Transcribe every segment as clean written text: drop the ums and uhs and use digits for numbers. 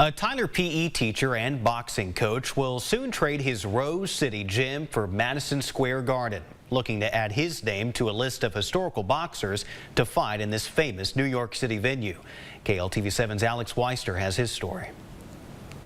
A Tyler PE teacher and boxing coach will soon trade his Rose City gym for Madison Square Garden, looking to add his name to a list of historical boxers to fight in this famous New York City venue. KLTV7's Alex Weister has his story.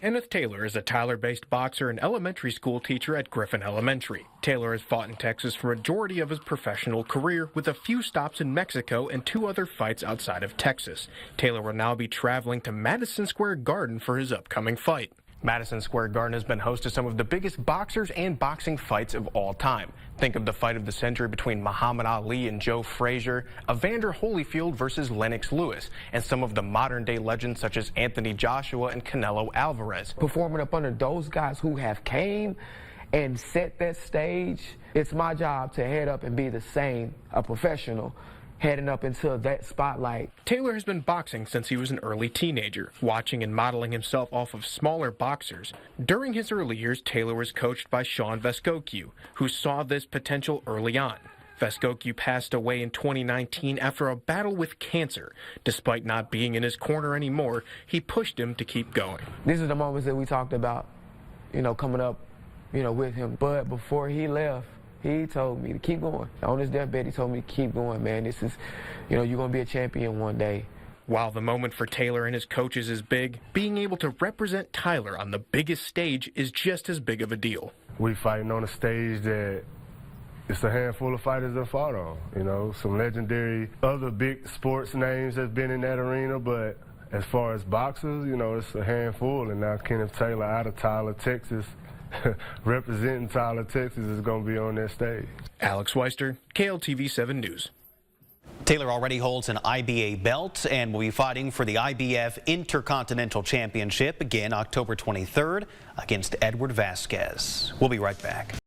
Kenneth Taylor is a Tyler-based boxer and elementary school teacher at Griffin Elementary. Taylor has fought in Texas for a majority of his professional career, with a few stops in Mexico and 2 other fights outside of Texas. Taylor will now be traveling to Madison Square Garden for his upcoming fight. Madison Square Garden has been host to some of the biggest boxers and boxing fights of all time. Think of the fight of the century between Muhammad Ali and Joe Frazier, Evander Holyfield versus Lennox Lewis, and some of the modern-day legends such as Anthony Joshua and Canelo Alvarez. Performing up under those guys who have came and set that stage, it's my job to head up and be the same, a professional, heading up into that spotlight. Taylor has been boxing since he was an early teenager, watching and modeling himself off of smaller boxers. During his early years, Taylor was coached by Sean Vescocu, who saw this potential early on. Vescocu passed away in 2019 after a battle with cancer. Despite not being in his corner anymore, he pushed him to keep going. These are the moments that we talked about, coming up, with him. But before he left, he told me to keep going. On his deathbed, he told me to keep going, man. This is, you're going to be a champion one day. While the moment for Taylor and his coaches is big, being able to represent Tyler on the biggest stage is just as big of a deal. We fighting on a stage that it's a handful of fighters that fought on, some legendary other big sports names that's been in that arena, but as far as boxers, it's a handful, and now Kenneth Taylor out of Tyler, Texas, representing Tyler, Texas, is going to be on that stage. Alex Weister, KLTV 7 News. Taylor already holds an IBA belt and will be fighting for the IBF Intercontinental Championship again October 23rd against Edward Vasquez. We'll be right back.